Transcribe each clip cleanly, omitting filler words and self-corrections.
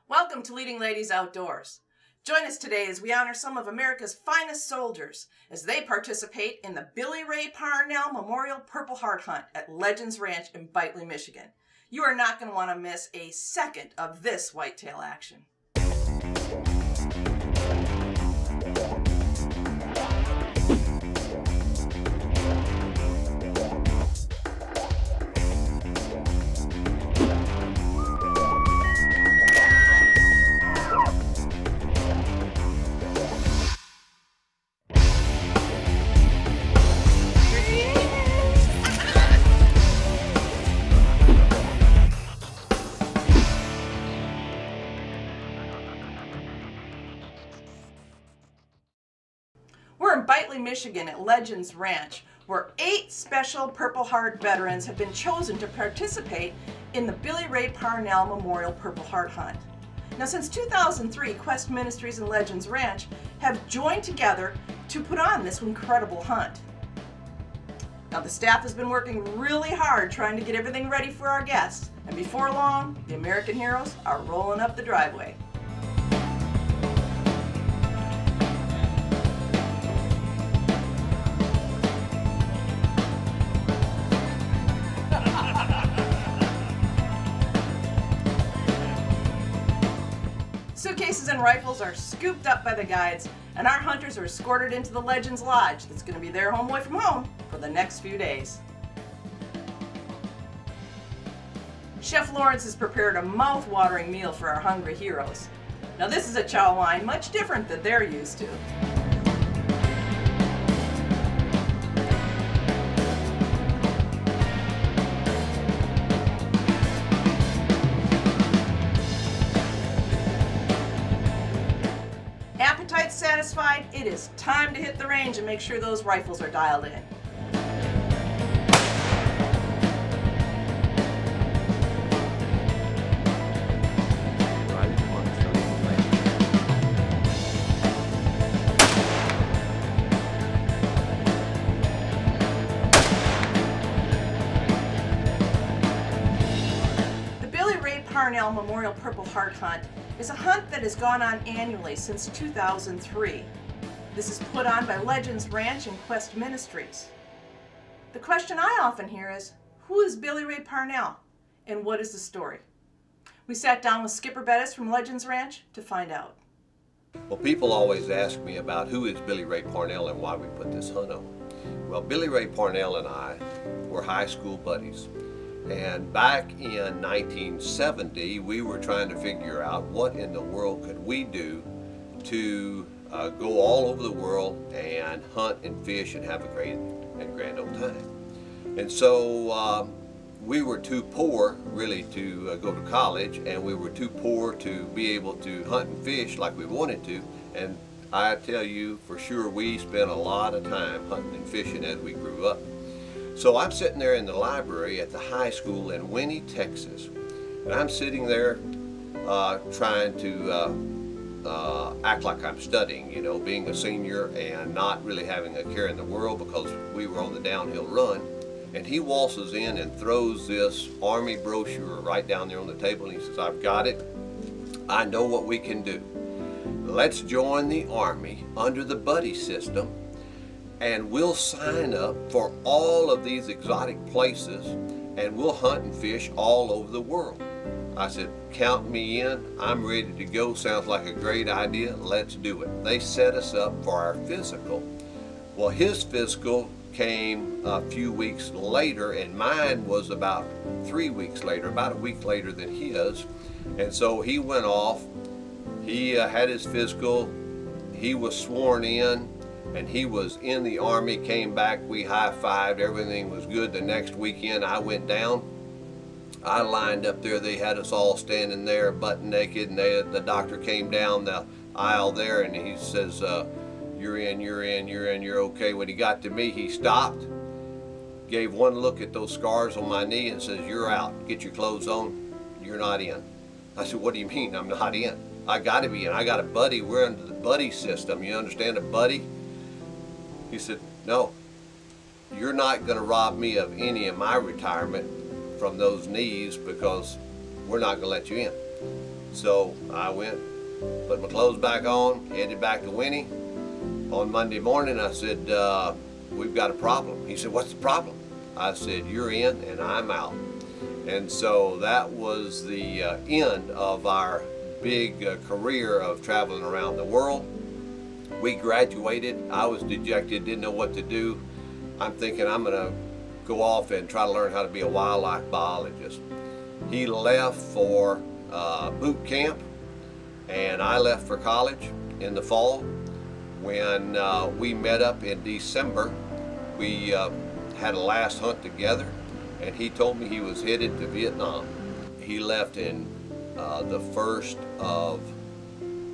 Welcome to Leading Ladies Outdoors. Join us today as we honor some of America's finest soldiers as they participate in the Billy Ray Parnell Memorial Purple Heart Hunt at Legends Ranch in Bitely, Michigan. You are not going to want to miss a second of this whitetail action. We're in Bitely, Michigan at Legends Ranch, where 8 special Purple Heart veterans have been chosen to participate in the Billy Ray Parnell Memorial Purple Heart Hunt. Now, since 2003, Quest Ministries and Legends Ranch have joined together to put on this incredible hunt. Now, the staff has been working really hard trying to get everything ready for our guests, and before long, the American heroes are rolling up the driveway. Suitcases and rifles are scooped up by the guides, and our hunters are escorted into the Legends Lodge that's going to be their home away from home for the next few days. Chef Lawrence has prepared a mouth-watering meal for our hungry heroes. Now, this is a chow wine much different than they're used to. Appetite satisfied, it is time to hit the range and make sure those rifles are dialed in. The Billy Ray Parnell Memorial Purple Heart Hunt is a hunt that has gone on annually since 2003. This is put on by Legends Ranch and Quest Ministries. The question I often hear is, who is Billy Ray Parnell and what is the story? We sat down with Skipper Bettis from Legends Ranch to find out. Well, people always ask me about who is Billy Ray Parnell and why we put this hunt on. Well, Billy Ray Parnell and I were high school buddies. And back in 1970, we were trying to figure out what in the world could we do to go all over the world and hunt and fish and have a great and grand old time. And so we were too poor really to go to college, and we were too poor to be able to hunt and fish like we wanted to. And I tell you for sure, we spent a lot of time hunting and fishing as we grew up. So I'm sitting there in the library at the high school in Winnie, Texas, and I'm sitting there trying to act like I'm studying, you know, being a senior and not really having a care in the world because we were on the downhill run. And he waltzes in and throws this Army brochure right down there on the table, and he says, "I've got it. I know what we can do. Let's join the Army under the buddy system, and we'll sign up for all of these exotic places and we'll hunt and fish all over the world." I said, "Count me in. I'm ready to go. Sounds like a great idea. Let's do it." They set us up for our physical. Well, his physical came a few weeks later, and mine was about 3 weeks later, about a week later than his. And so he went off. He had his physical. He was sworn in. And he was in the Army, came back, we high-fived, everything was good. The next weekend I went down, I lined up there, they had us all standing there butt naked, and the doctor came down the aisle there and he says, you're in, you're okay. When he got to me, he stopped, gave one look at those scars on my knee and says, "You're out, get your clothes on, you're not in." I said, "What do you mean I'm not in? I gotta be in, I got a buddy, we're under the buddy system, you understand, a buddy?" He said, "No, you're not going to rob me of any of my retirement from those knees because we're not going to let you in." So I went, put my clothes back on, headed back to Winnie. On Monday morning I said, we've got a problem. He said, what's the problem? I said, you're in and I'm out. And so that was the end of our big career of traveling around the world. We graduated. I was dejected, didn't know what to do. I'm thinking I'm going to go off and try to learn how to be a wildlife biologist. He left for boot camp, and I left for college in the fall. When we met up in December, we had a last hunt together, and he told me he was headed to Vietnam. He left in the 1st of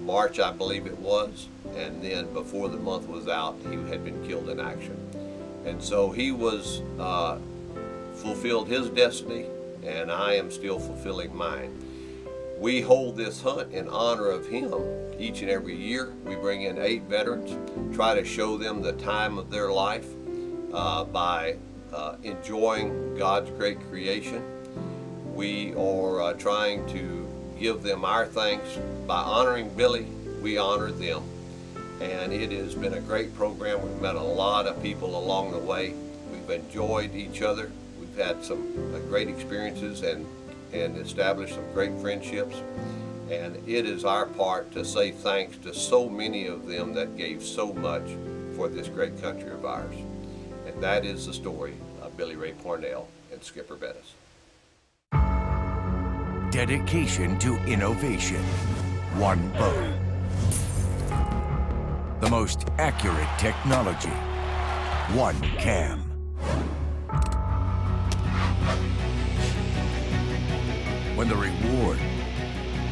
March, I believe it was, and then before the month was out, he had been killed in action. And so he was fulfilled his destiny, and I am still fulfilling mine. We hold this hunt in honor of him each and every year. We bring in 8 veterans, try to show them the time of their life by enjoying God's great creation. We are trying to give them our thanks. By honoring Billy, we honor them. And it has been a great program. We've met a lot of people along the way. We've enjoyed each other. We've had some great experiences and established some great friendships. And it is our part to say thanks to so many of them that gave so much for this great country of ours. And that is the story of Billy Ray Parnell and Skipper Bettis. Dedication to innovation. One bow. The most accurate technology. One cam. When the reward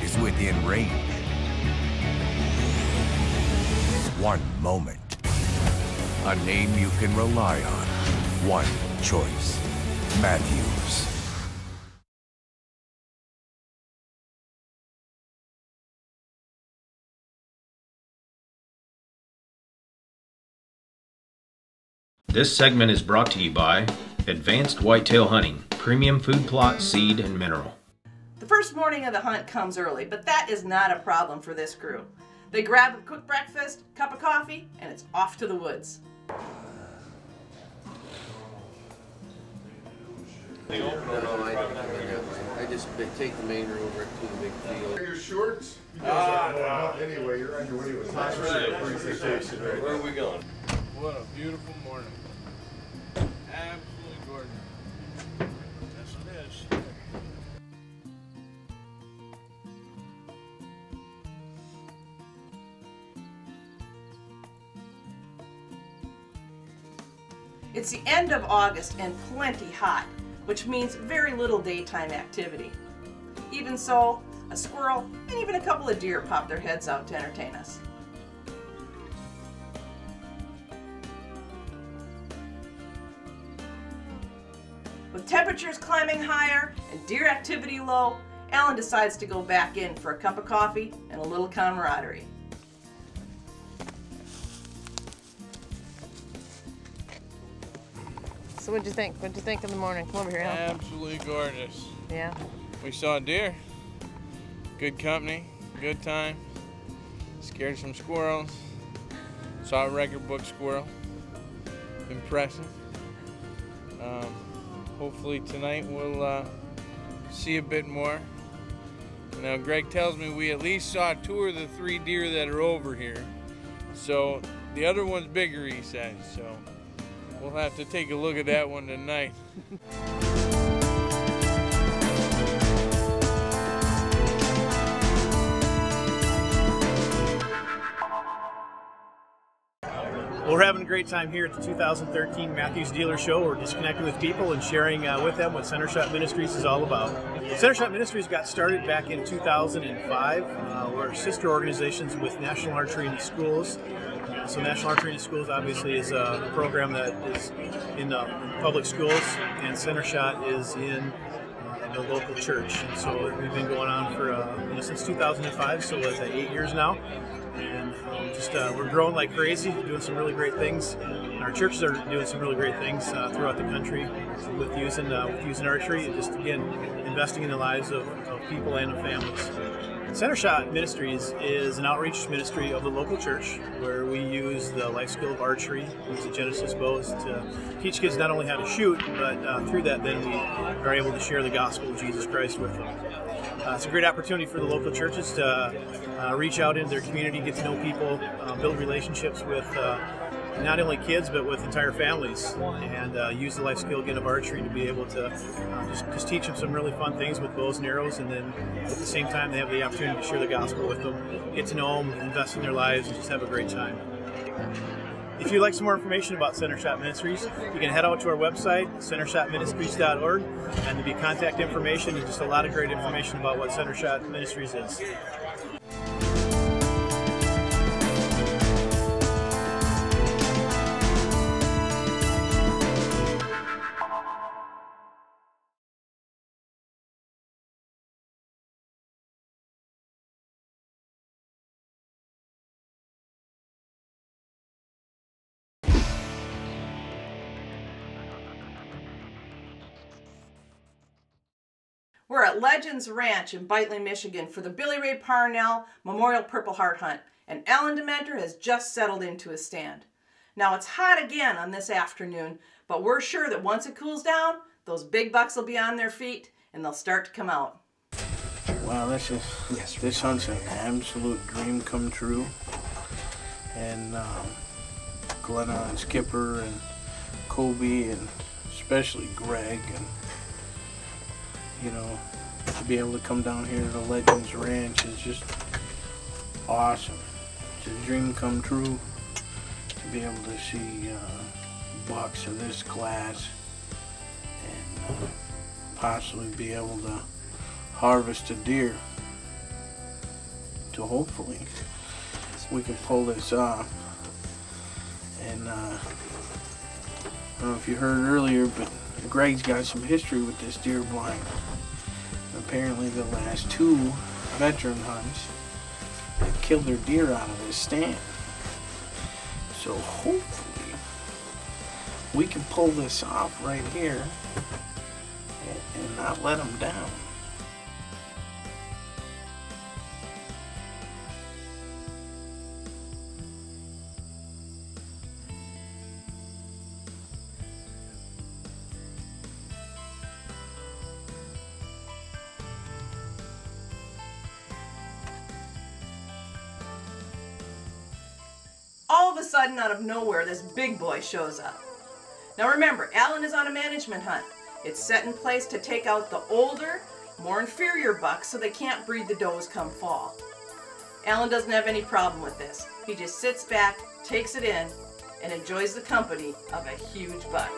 is within range. One moment. A name you can rely on. One choice. Matthews. This segment is brought to you by Advanced Whitetail Hunting, premium food plot, seed, and mineral. The first morning of the hunt comes early, but that is not a problem for this crew. They grab a quick breakfast, cup of coffee, and it's off to the woods. I just take the main road right to the big field. Your shorts? Anyway, you're on your way to a time. Where are we going? What a beautiful morning. Absolutely gorgeous. Yes, it is. It's the end of August and plenty hot, which means very little daytime activity. Even so, a squirrel and even a couple of deer pop their heads out to entertain us. With temperatures climbing higher and deer activity low, Alan decides to go back in for a cup of coffee and a little camaraderie. So what'd you think? What'd you think in the morning? Come over here, Alan. Absolutely gorgeous. Yeah. We saw deer. Good company. Good time. Scared some squirrels. Saw a record book squirrel. Impressive. Hopefully tonight we'll see a bit more. Now Greg tells me we at least saw 2 of the 3 deer that are over here. So the other one's bigger, he says. So we'll have to take a look at that one tonight. We're having a great time here at the 2013 Matthews Dealer Show. We're just connecting with people and sharing with them what Center Shot Ministries is all about. Center Shot Ministries got started back in 2005. We're sister organizations with National Archery in the Schools. So National Archery in the Schools obviously is a program that is in public schools, and Center Shot is in the local church. And so we've been going on for since 2005, so it's 8 years now. and we're growing like crazy, doing some really great things. And our churches are doing some really great things throughout the country with using archery, and just again investing in the lives of people and of families. Center Shot Ministries is an outreach ministry of the local church where we use the life skill of archery, use the Genesis bows to teach kids not only how to shoot, but through that then we are able to share the gospel of Jesus Christ with them. It's a great opportunity for the local churches to reach out into their community, get to know people, build relationships with not only kids but with entire families, and use the life skill again of archery to be able to just teach them some really fun things with bows and arrows, and then at the same time they have the opportunity to share the gospel with them, get to know them, invest in their lives, and just have a great time. If you'd like some more information about Center Shot Ministries, you can head out to our website, centershotministries.org, and there'll be contact information and just a lot of great information about what Center Shot Ministries is. We're at Legends Ranch in Bitely, Michigan for the Billy Ray Parnell Memorial Purple Heart Hunt, and Alan Dementer has just settled into his stand. Now it's hot again on this afternoon, but we're sure that once it cools down, those big bucks will be on their feet and they'll start to come out. Wow, this hunt's an absolute dream come true. And Glenna and Skipper and Kobe and especially Greg, and you know, to be able to come down here to the Legends Ranch is just awesome. It's a dream come true to be able to see bucks of this class and possibly be able to harvest a deer. So hopefully we can pull this off. And I don't know if you heard earlier, but Greg's got some history with this deer blind. Apparently the last 2 veteran hunts, they killed their deer out of this stand. So hopefully we can pull this off right here and not let them down. All of a sudden, out of nowhere, this big boy shows up. Now remember, Alan is on a management hunt. It's set in place to take out the older, more inferior bucks so they can't breed the does come fall. Alan doesn't have any problem with this. He just sits back, takes it in, and enjoys the company of a huge buck.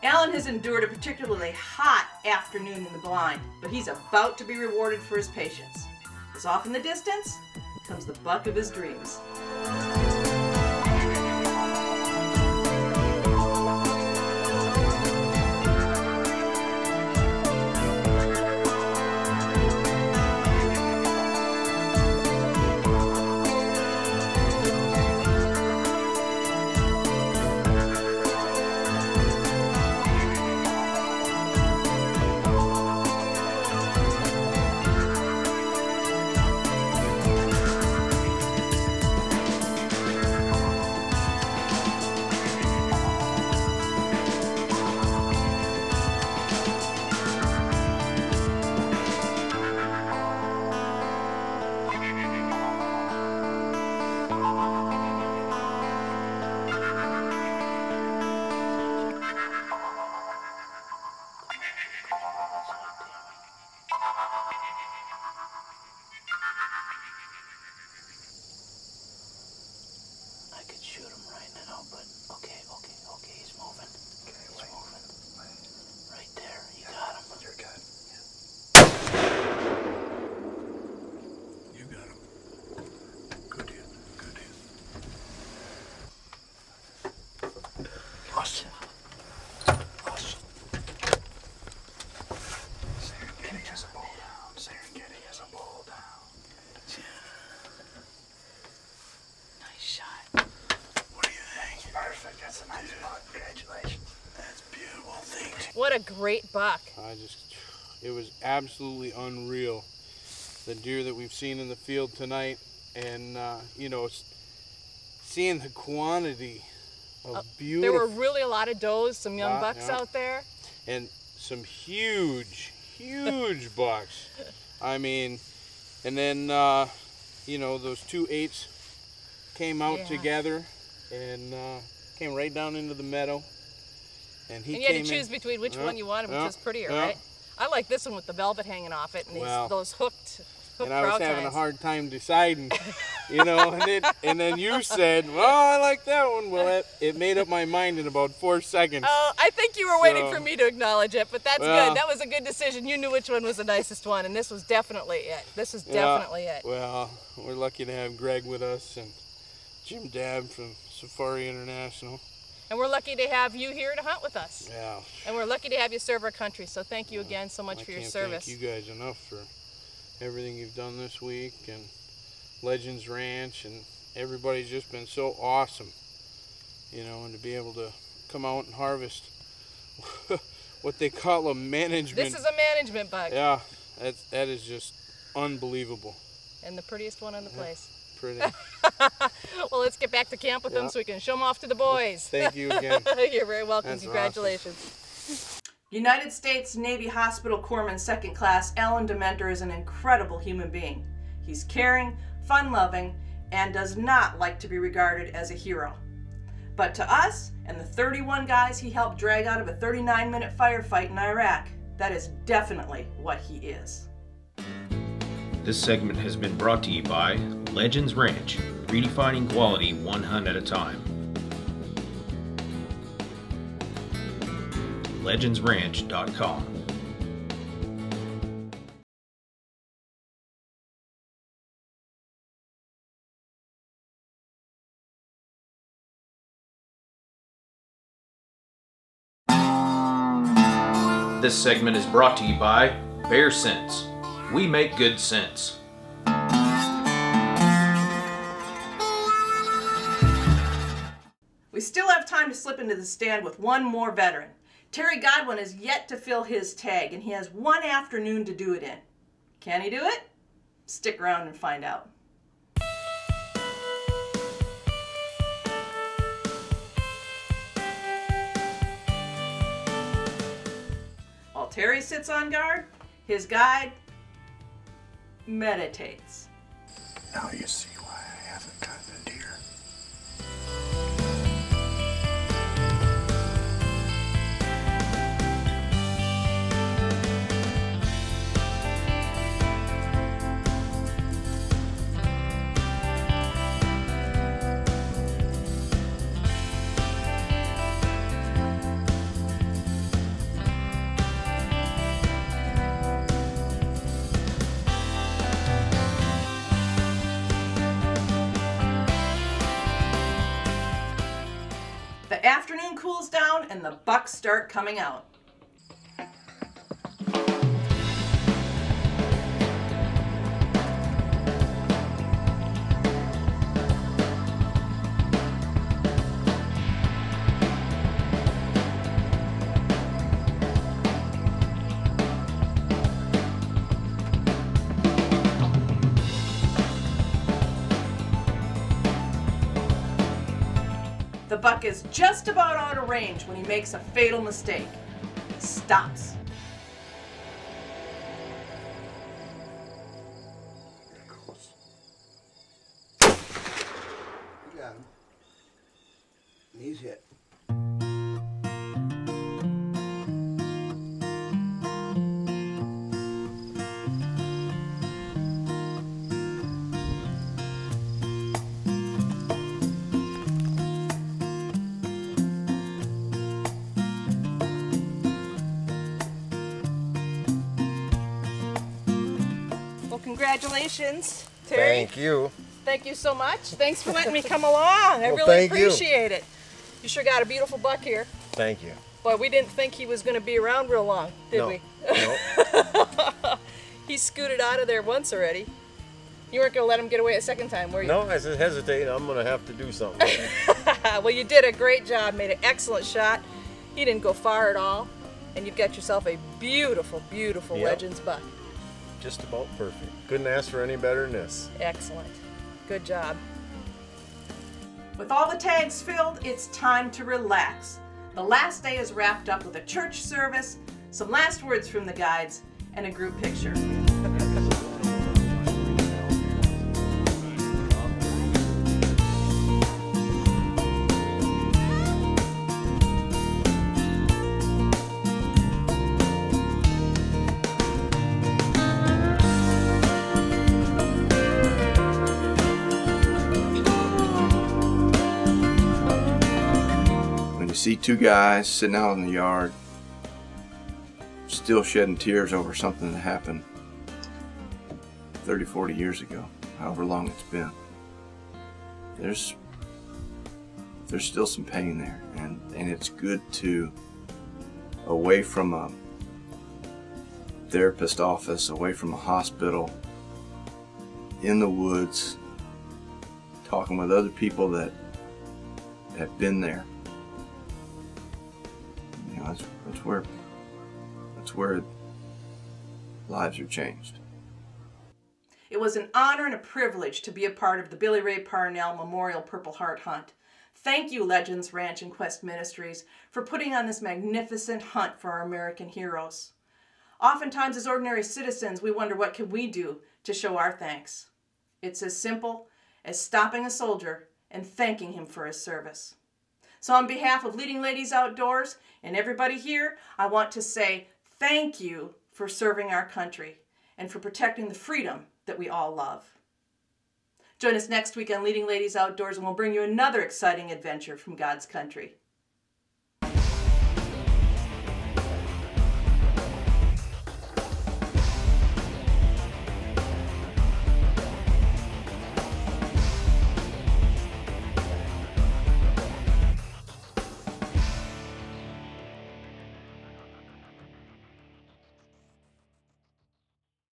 Alan has endured a particularly hot afternoon in the blind, but he's about to be rewarded for his patience. As off in the distance comes the buck of his dreams. but okay, he's moving. He's moving. Right there, you got him. You're good. You got him. Good hit. Good hit. Awesome. Awesome. Serengeti has a bowl down. Serengeti has a bowl down. Nice shot. What do you think? That's perfect. That's a nice buck. Congratulations. That's beautiful. Thanks. What a great buck. It was absolutely unreal. The deer that we've seen in the field tonight, and you know, seeing the quantity of beautiful. There were really a lot of does, some young bucks out there. And some huge bucks. I mean, and then, you know, those 2 8s came out together and came right down into the meadow. And you had to choose between which one you wanted, which was prettier, right? I like this one with the velvet hanging off it and those hooked and I was having a hard time deciding, you know, and then you said, well, I like that one. Well, it made up my mind in about 4 seconds. Oh, I think you were waiting for me to acknowledge it, but that's good. That was a good decision. You knew which one was the nicest one, and this was definitely it. This is definitely it. Well, we're lucky to have Greg with us and Jim Dabb from Safari International. And we're lucky to have you here to hunt with us. Yeah. And we're lucky to have you serve our country, so thank you again so much for your service. Thank you guys enough for everything you've done this week, and Legends Ranch, and everybody's just been so awesome, you know, and to be able to come out and harvest what they call a management. This is a management buck. Yeah, that is just unbelievable. And the prettiest one in the place. Pretty. Well, let's get back to camp with them so we can show them off to the boys. Thank you again. You're very welcome. That's Congratulations. Awesome. United States Navy Hospital Corpsman 2nd Class Alan Dementer is an incredible human being. He's caring, fun-loving, and does not like to be regarded as a hero. But to us, and the 31 guys he helped drag out of a 39-minute firefight in Iraq, that is definitely what he is. This segment has been brought to you by Legends Ranch, redefining quality one hunt at a time. LegendsRanch.com. This segment is brought to you by Bear Sense. We make good sense. We still have time to slip into the stand with one more veteran. Terry Godwin has yet to fill his tag, and he has one afternoon to do it in. Can he do it? Stick around and find out. While Terry sits on guard, his guide meditates. Now you see why I haven't gotten a deer. The afternoon cools down and the bucks start coming out. The buck is just about out of range when he makes a fatal mistake. He stops. You got him. And he's hit. Congratulations, Terry. Thank you. Thank you so much. Thanks for letting me come along. I really thank you. appreciate it. You sure got a beautiful buck here. Thank you. Boy, we didn't think he was going to be around real long, did we? No. He scooted out of there once already. You weren't going to let him get away a second time, were you? No, I said hesitate. I'm going to have to do something. Well, you did a great job. Made an excellent shot. He didn't go far at all. And you've got yourself a beautiful, beautiful Yep. Legends buck. Just about perfect. Couldn't ask for any better than this. Excellent. Good job. With all the tags filled, it's time to relax. The last day is wrapped up with a church service, some last words from the guides, and a group picture. When you see two guys sitting out in the yard, still shedding tears over something that happened 30, 40 years ago, however long it's been, there's still some pain there, and it's good to, away from a therapist office, away from a hospital, in the woods, talking with other people that have been there. You know, that's where lives are changed. It was an honor and a privilege to be a part of the Billy Ray Parnell Memorial Purple Heart Hunt. Thank you, Legends Ranch and Quest Ministries, for putting on this magnificent hunt for our American heroes. Oftentimes, as ordinary citizens, we wonder what can we do to show our thanks. It's as simple as stopping a soldier and thanking him for his service. So on behalf of Leading Ladies Outdoors and everybody here, I want to say thank you for serving our country and for protecting the freedom that we all love. Join us next week on Leading Ladies Outdoors and we'll bring you another exciting adventure from God's country.